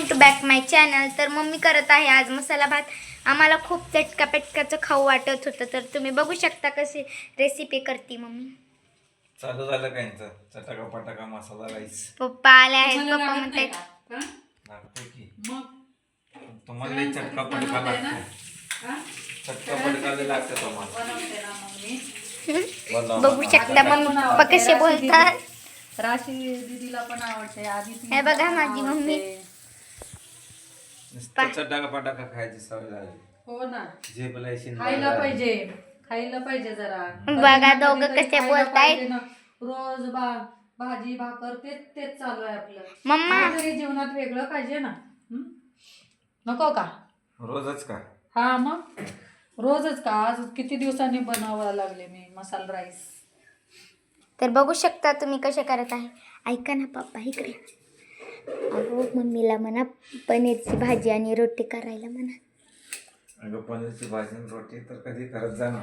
Welcome to back my channel. तर mummy करत आहे आज मसाला भात. आम्हाला खूप चटका पेटकाचं खाऊ वाटत होतं, तर तुम्ही बघू शकता कशी रेसिपी करते मम्मी. चालू झालं काय चटका पटाका मसाला राईस. पप्पा आले आहेत. पप्पा म्हणतात लागतंय की तुम्हाला लई चटका पटका लागतो. चटका पटका लई लागतं तुम्हाला. बघू शकता मम्मी पप्पा कसे बोलतात. राशी दीदीला पण आवडते. आधी हे बघा माझी मम्मी. चटका पटाका खायची सवय झाली. हो ना, झेपलायची खायला पाहिजे जरा. बघा दोघं कधीतरी कसे खायला बोलतायत. पाहिजे ना. रोज भाजी भाकर तेच चालू आहे आपलं. मम्मा तरी जीवनात वेगळं पाहिजे ना. नको का? रोजच का? हा मग रोजच का? आज किती दिवसांनी बनवायला लागले मी मसाला राईस. तर बघू शकता तुम्ही कसे करत आहे. ऐका ना पप्पा इकडे. अहो मम्मीला म्हणा पनीरची भाजी आणि रोटी करायला म्हणा. अगं पनीरची भाजी आणि रोटी तर कधी करत जा ना.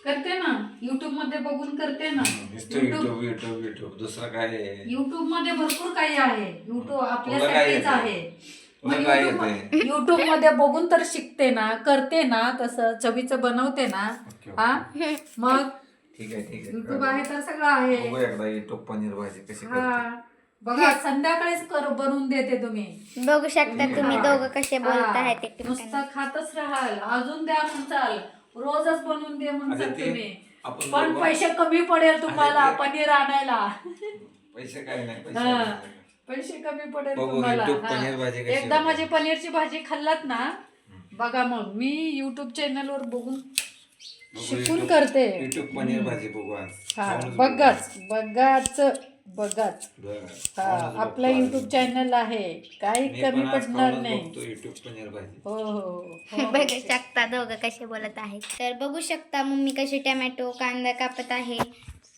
करते ना, युट्यूब मध्ये बघून करते ना. युट्यूब दुसरं काय आहे? युट्यूब मध्ये भरपूर काही आहे. युट्यूब तुला काय आपल्यासाठीच येतंय? आहे. तुला काय येतंय? युट्यूब मध्ये बघून तर शिकते ना, करते ना, तसं चवीचं बनवते ना. हा मग ठीक आहे युट्यूब आहे तर सगळं आहे. बघू एकदा युट्यूब पनीर भाजी कशी हा करते. बघा संध्याकाळीच बनवून देते तुम्ही. बघू शकता तुम्ही दोघं कसे बोलत आहेत एकमेकांना. नुसतं खातच राहाल, अजून द्या म्हणसाल, रोजच बनवून दे म्हणसाल अरे ते तुम्ही. आपण पण बघू. पैसे कमी पडेल तुम्हाला अरे ते- पनीर आणायला. पैसे काय नाही हा. पैसे पैसे कमी पडेल बघू, तुम्हाला. YouTube हा. पनीर भाजी कशी एकदा होते. माझी पनीरची भाजी खाल्लात ना, बघा मग मी युट्यूब चॅनल वर बघून शिकून करते. युट्यूब पनीर भाजी बघू आज. हा खाऊनच बघाच बघू. बरं. हा खाऊनच आपला बघतो आज. युट्यूब चॅनल आहे, काही मी कमी पण आज पडणार खाऊनच नाही. बघतो युट्यूब पनीर भाजी. हो हो बघू शकता दोघं कसे बोलत आहेत. तर बघू शकता मम्मी कशी टोमॅटो कांदा कापत आहे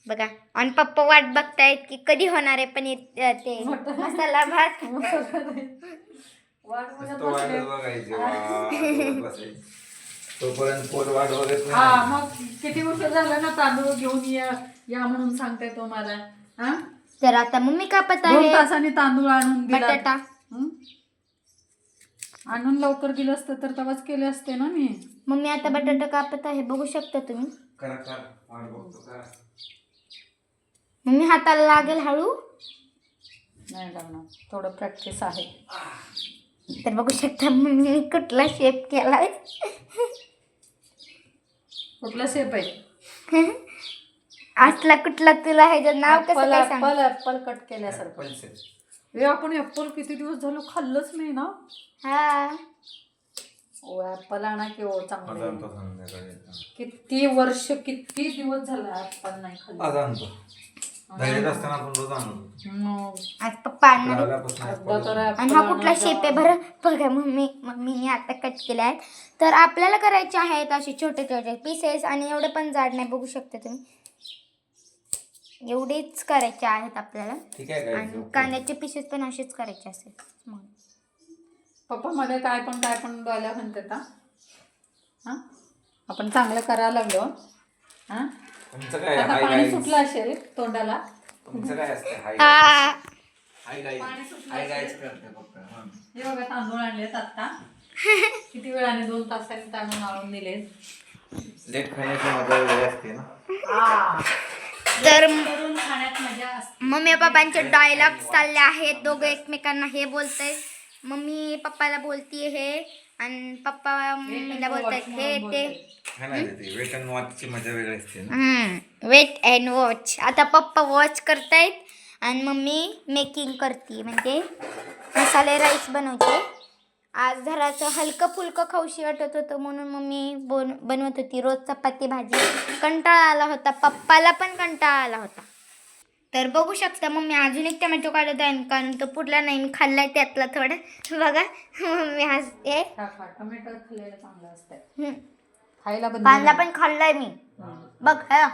बघा. आणि पप्पा वाट बघतायत की कधी होणार आहे पनीर ते मसाला भात. वाट बघत तो वाट बसले. बघायची वाट बसायची. तोपर्यंत पोट वाट बघत हा नाही. मग किती उशीर झाला ना, तांदूळ घेऊन या म्हणून सांगते तुम्हाला. हा तर आता मम्मी कापत 2 आहे तासांनी तांदूळ आणून दिला. बटाटा. आणून लवकर दिलं असतं तर तवाच केले असते ना मी. मम्मी आता बटाटा कापत आहे बघू शकता तुम्ही. करा वाट बघतो करा. मम्मी हाताला लागेल हळू. नाही लागणार, थोडं प्रॅक्टिस आहे. तर बघू शकता मम्मी कुठला शेप केलाय. कुठला शेप आहे? असला कुठला तुला ह्याचं नाव कसं काय सांग. ऍपल कट केल्यासारखं. पैसे. हे आपण ऍपल किती दिवस झालं खाल्लंच नाही ना. हा ओ ऍपल आणा की ओ आज चांगलं. आणतो संध्याकाळी. किती वर्ष किती दिवस झालं ऍपल नाही खाल्लं. आज आणतो. दहावीत असताना आपण रोज आणतो. मग आज पप्पा आणणार आहे. आल्यापासून एकदा तर आणि apple हा कुठला आणा शेप आहे जा. बरं बघा. मम्मीने आता कट केले आहेत. तर आपल्याला करायचे आहेत असे छोटे छोटे पीसेस आणि एवढे पण जाड नाही. बघू शकता तुम्ही एवढेच करायचे आहेत आपल्याला. ठीक आहे आणि काय कांद्याचे पीसेस पण असेच करायचे असेल. पप्पा मध्ये काय पण डोल्या म्हणतात. हा आपण चांगलं करायला लागलो. हा तुमचं काय आता हाय पाणी गाईज. सुटलं असेल तोंडाला. तुमचं काय असतं हाय हा हाय गाईज. पाणी सुटलं हाय असेल. गाईज करते फक्त. हा. हे बघा तांदूळ आणलेत आता. किती वेळाने 2 तासांनी तांदूळ आणून दिले. लेट खाण्याची मजा वेगळी असते ना. तर करून खाण्यात मजा असते. मम्मी पप्पांचे डायलॉग चालले आहेत. दोघं एकमेकांना हे बोलताय. मम्मी पप्पाला बोलतीये हे आणि पप्पा मम्मीला बोलतायत हे ते. काय नाही ते वेट अँड वॉचची मजा वेगळी असते ना. Wait and watch. आता पप्पा वॉच करतायत आणि मम्मी मेकिंग करते म्हणजे मसाले राईस बनवते. आज जराचं हलकं फुलकं खाऊशी वाटत होतं म्हणून मम्मी बनवत होती रोज चपाती भाजी. कंटाळा आला होता, पप्पाला पण कंटाळा आला होता. तर बघू शकता मम्मी अजून एक टोमॅटो काढत आहे कारण तो पुढला नाही मी खाल्लाय त्यातला थोडा. बघा मम्मी हसते. टोमॅटो खाल्लेलं चांगलं असतं. खायला पण कांदा पण खाल्लाय मी. बघ हा.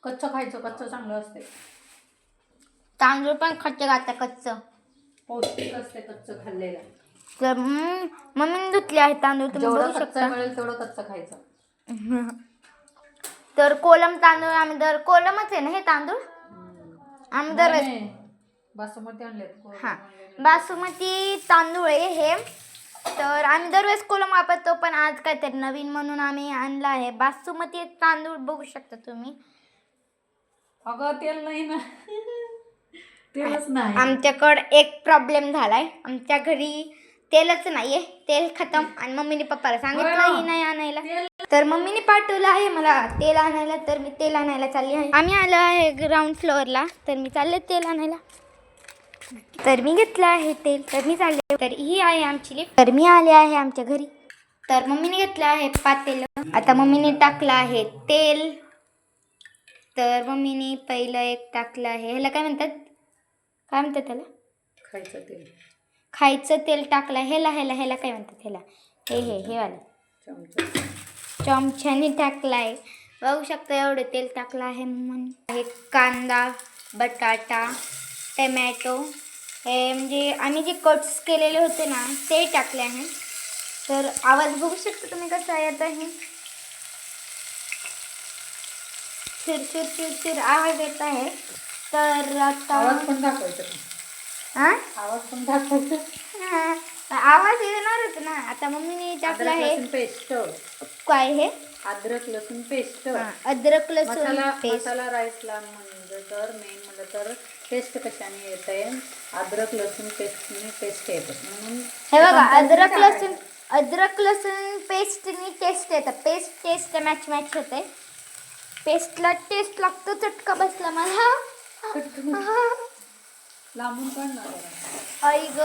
कच्चं खायचं, कच्चं चांगलं असते. तांदूळ पण खाते आता कच्चं. पौष्टिक असते कच्चं खाल्लेलं. तर मम्मीने धुतले आहे तांदूळ तुम्ही जेवढं बघू कच्चं शकता. मिळेल तेवढं कच्चं खायचं. तर कोलम तांदूळ आम्ही दर कोलमच आहे ना हे तांदूळ आम्ही दर नाही, बासमती आणलेत. हा बासमती तांदूळ आहे हे. तर आम्ही दरवेळेस कोलम वापरतो, पण आज काहीतरी नवीन म्हणून आम्ही आणला आहे बासमती तांदूळ. बघू शकता तुम्ही. अगं तेल नाही ना. तेलच नाही. आमच्याकडं एक प्रॉब्लेम झालाय, आमच्या घरी तेलच नाहीये. तेल खतम आणि मम्मीने पप्पाला सांगितलंही नाही आणायला. तर मम्मीने पाठवलं आहे मला तेल आणायला, तर मी तेल आणायला चालली आहे. आम्ही आलो आहे ग्राउंड फ्लोअरला, तर मी चालले तेल आणायला. तर मी घेतलं आहे तेल, तर मी चालले. तर ही आहे आमची लिफ्ट. तर मी आले आहे आमच्या घरी. तर मम्मीने घेतलं आहे पातेलं. आता मम्मीने टाकलं आहे तेल. तर मम्मीने पहिलं एक टाकलं आहे, ह्याला काय म्हणतात, काय म्हणतात त्याला, खायचं तेल. खायचं तेल टाकलं. ह्याला काय म्हणतात, ह्याला हे वाला चमच्याने टाकलं आहे. बघू शकता एवढं तेल टाकलं आहे. हे कांदा, बटाटा, टमॅटो, हे म्हणजे आम्ही जे कट्स केलेले होते ना ते टाकले आहे. तर आवाज बघू शकता तुम्ही कसा येत आहे. चिरचिर चिरचिर आवाज येत आहे. तर आता आवाज पण दाखवायचा. आवाज पण दाखवायचा. आवाज येणारच ना. आता मम्मीने टाकलं आहे पेस्ट. काय हे, अद्रक लसूण पेस्ट. अद्रक लसूण पेस्ट. मसाला राईसला म्हणजे तर मेन म्हणलं तर टेस्ट कशाने येते, अद्रक लसूण पेस्ट येते म्हणून. हे बघा, अद्रक लसूण पेस्टनी टेस्ट येतं. टेस्ट मॅच होते. पेस्टला टेस्ट लागतो. चटका बसला मला. लांबून काढणार. आई ग.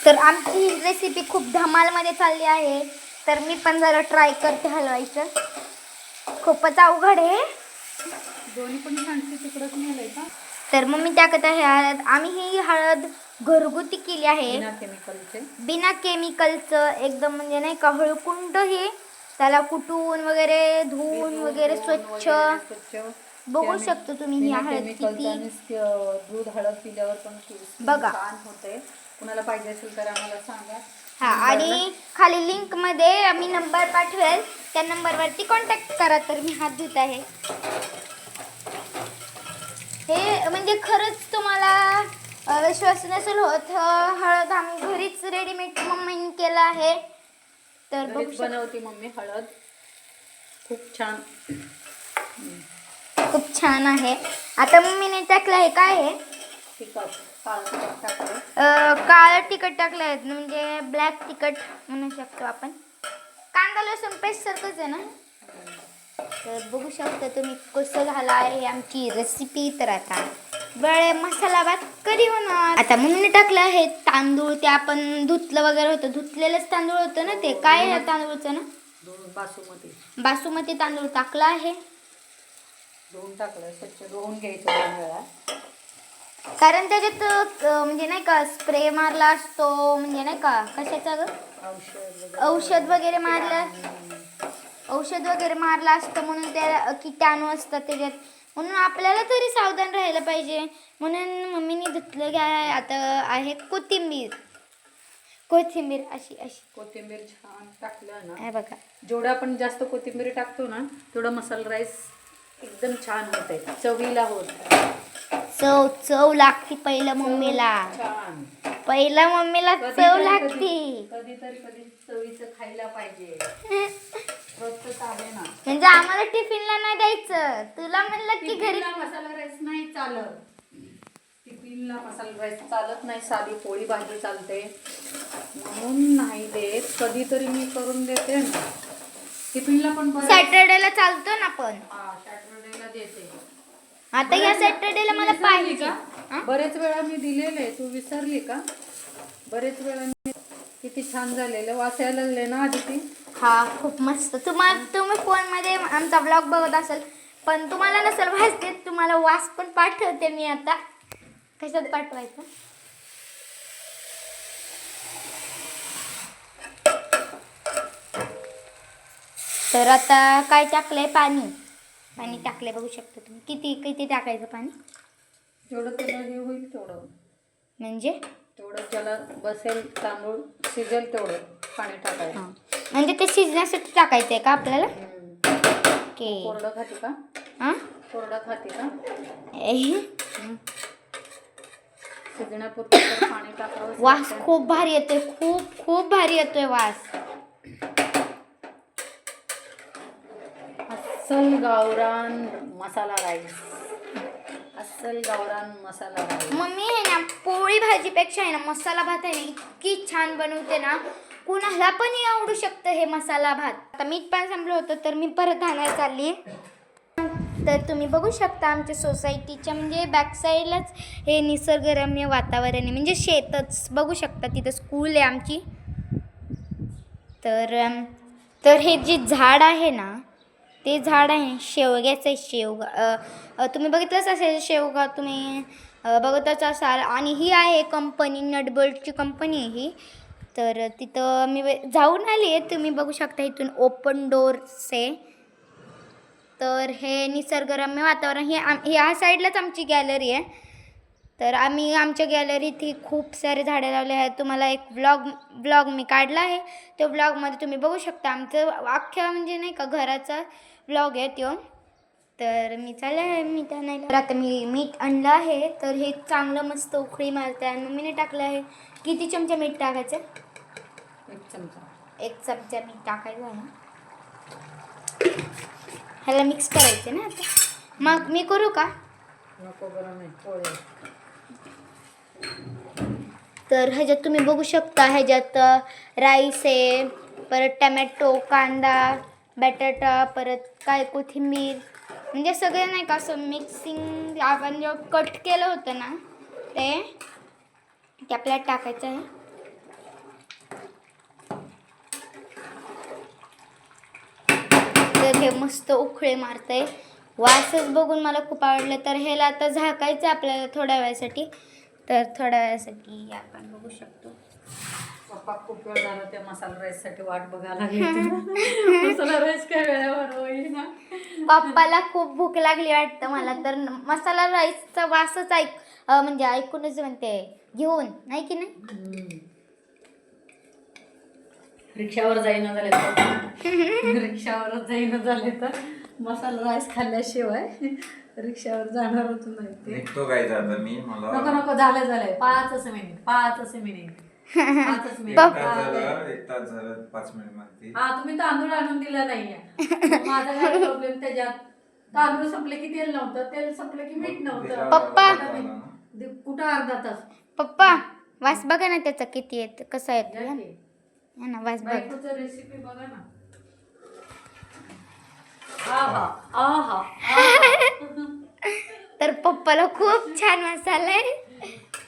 तर आमची रेसिपी खूप धमालमध्ये चालली आहे. तर मी पण जरा ट्राय करते हलवायचं. खूपच अवघड आहे. दोन्ही पण सांगते तिकडंच नेलंय का. तर मम्मी टाकत आहे हळद. आम्ही ही हळद घरगुती केली आहे, बिना केमिकलचं. एकदम म्हणजे नाही का, हळकुंड हे त्याला कुटून वगैरे धुवून वगैरे स्वच्छ. बघू शकतो तुम्ही ही हळद किती. दूध हळद पिल्यावर पण बघा छान होते. कुणाला पाहिजे असेल तर आम्हाला सांगा. हा, आणि खाली लिंक मध्ये मी नंबर पाठवेल, त्या नंबरवरती कॉन्टॅक्ट करा. तर मी हात धुत आहे. हे म्हणजे खरंच तुम्हाला विश्वास नसेल होत, हळद आम्ही घरीच रेडीमेड मम्मीने केलं आहे. तर बनवते मम्मी हळद. खूप छान आहे. आता मम्मीने टाकलं आहे काय आहे, काळं तिखट टाकलं आहे, म्हणजे ब्लॅक तिखट म्हणू शकतो आपण. कांदा लसूण पेस्ट सारखंच आहे ना. तर बघू शकता तुम्ही कसं झालं आहे आमची रेसिपी. तर आता बळे मसाला भात कधी होणार. आता मम्मीने टाकलं आहे तांदूळ. ते आपण धुतलं वगैरे होतं, धुतलेलंच तांदूळ होतं ना ते. काय आहे तांदूळचं ना, बासुमती तांदूळ टाकला आहे. धुवून टाकलं, स्वच्छ धुवून घ्यायचं 2 वेळा. कारण त्याच्यात म्हणजे नाही का स्प्रे मारला असतो, म्हणजे नाही का कशाचा ग, औषध वगैरे मारला असतं, म्हणून त्या किटाणू असतात त्याच्यात. म्हणून आपल्याला तरी सावधान राहायला पाहिजे. म्हणून मम्मीने धुतलं घ्या. आता आहे कोथिंबीर अशी कोथिंबीर छान टाकलं ना. आहे बघा, जेवढं आपण जास्त कोथिंबीर टाकतो ना तेवढं मसाला राईस एकदम छान होते. चवीला चव लागते पहिलं मम्मीला. छान. पहिला मम्मीला चव लागते. कधी चवीचं खायला पाहिजे. रोजचं चालेल ना. म्हणजे आम्हाला टिफिनला नाही द्यायचं. तुला म्हणलं की घरी मसाला राईस नाही चालत. टिफिनला मसाला राईस चालत नाही. साधी पोळी भाजी चालते म्हणून नाही देत. कधीतरी मी करून देते ना. टिफिनला पण सॅटर्डेला चालतो ना. पण सॅटर्डेला देते. आता या सॅटर्डेला मला पाहिजे. बरेच वेळा मी दिलेले, तू विसरली का. बरेच वेळा किती छान झालेलं. वाचायला लागले ना आधी. हा, खूप मस्त. तुम्ही फोनमध्ये आमचा ब्लॉग बघत असाल, पण तुम्हाला नसेल वाचते. तुम्हाला वास पण पाठवते मी. आता कशात पाठवायचं. तर आता काय टाकलंय, पाणी टाकलंय. बघू शकता तुम्ही किती टाकायचं पाणी. जेवढं त्याला हे होईल तेवढं, म्हणजे तेवढं त्याला बसेल, तांदूळ शिजेल तेवढं पाणी टाकायचं. म्हणजे ते शिजण्यासाठी टाकायचं आहे का आपल्याला. ओके कोरडं खाते का? हां कोरडं खाते का? शिजण्यापूर्वी तर पाणी टाकावं. वास खूप भारी येतोय, खूप खूप भारी येतोय वास. अस्सल गावरान मसाला राईस. अस्सल गावरान मसाला राईस. मम्मी आहे ना पोळी भाजीपेक्षा आहे ना मसाला भात आहे ना इतकी छान बनवते ना, कुणाला पण आवडू शकतं हे मसाला भात. आता मीठ पण संपलं होतं तर मी परत आणायला चालली. तर तुम्ही बघू शकता आमच्या सोसायटीच्या म्हणजे बॅक साईडलाच हे निसर्गरम्य वातावरण आहे, म्हणजे शेतच बघू शकता. तिथं स्कूल आहे आमची. तर हे जे झाड आहे ना ते झाड आहे शेवग्याचं आहे. शेवगा तुम्ही बघितलंच असेल, शेवगा तुम्ही बघतच असाल. आणि ही आहे कंपनी, नटबोल्टची कंपनी आहे ही. तर तिथं मी जाऊन आली आहे. तुम्ही बघू शकता इथून ओपन डोअर्स आहे. तर हे निसर्गरम्य वातावरण ह्या साईडलाच आमची गॅलरी आहे. तर आम्ही आमच्या गॅलरीत ही खूप सारे झाडे लावले आहेत. तुम्हाला एक ब्लॉग मी काढला आहे. तो ब्लॉगमध्ये तुम्ही बघू शकता आमचं अख्ख्या म्हणजे नाही का घराचा ब्लॉग आहे तो. तर मी चालले आहे मीठ आणायला. तर आता मी मीठ आणलं आहे. तर हे चांगलं मस्त उकळी मारते आणि मम्मीने टाकलं आहे. किती चमचा मीठ टाकायचं? 1 चमचा. 1 चमचा मीठ टाकायचं आहे. ह्याला मिक्स करायचं ना आता. मग मी करू का? नको गरम आहे पोळे. तर ह्याच्यात तुम्ही बघू शकता, ह्याच्यात राईस आहे, परत टमॅटो, कांदा, बटाटा, परत काय कोथिंबीर, म्हणजे सगळे नाही का असं मिक्सिंग आपण जेव्हा कट केलं होतं ना ते आपल्याला टाकायचं आहे. तर हे मस्त उकळे मारतंय. वासच बघून मला खूप आवडलं. तर ह्याला आता झाकायचं आपल्याला थोड्या वेळासाठी. तर थोड्या वेळासाठी आपण बघू शकतो. पप्पा खूप वेळ झाला त्या मसाला राईससाठी वाट बघायला लागली. मसाला राईस काय वेळेवर होईल ना. पप्पाला खूप भूक लागली वाटतं मला. तर मसाला राईसचा वासच म्हणजे ऐकूनच म्हणते घेऊन, नाही की नाही. रिक्षावर जाईना झाले तर रिक्षावरच जाईना झाले तर मसाला राईस खाल्ल्याशिवाय रिक्षावर जाणारच नाही ते. निघतो काय आता मी मला नको नको झालंय 5 मिनिट 5 मिनिट. एक तास झालं 5 मिनिट मागते. हा तुम्ही तांदूळ आणून दिला नाहीये. माझा काय प्रॉब्लेम त्याच्यात. तांदूळ संपले की तेल नव्हतं, तेल संपलं की मीठ नव्हतं. पप्पा. कुठं अर्धा तास. पप्पा वास बघा ना त्याचा किती येत कसा येतो या की. ना वास बघ. बायकोचं रेसिपी बघा ना. आहा आहा आहा. तर पप्पाला खूप छान मसाला आहे.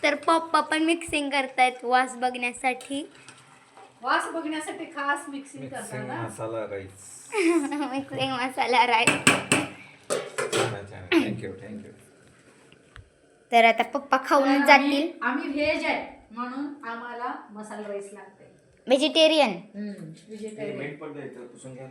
तर पप्पा पण मिक्सिंग करतायत वास बघण्यासाठी. वास बघण्यासाठी खास मिक्सिंग करतात मिक्सिंग ना. मसाला राईस. मिक्सिंग मसाला राईस. थँक्यू. तर आता पप्पा खाऊन जातील. आम्ही व्हेज आहे म्हणून आम्हाला मसाला राईस लागते. व्हेजिटेरियन. व्हेजिटेरियन. मीठ पण द्यायचं पुसून घ्या.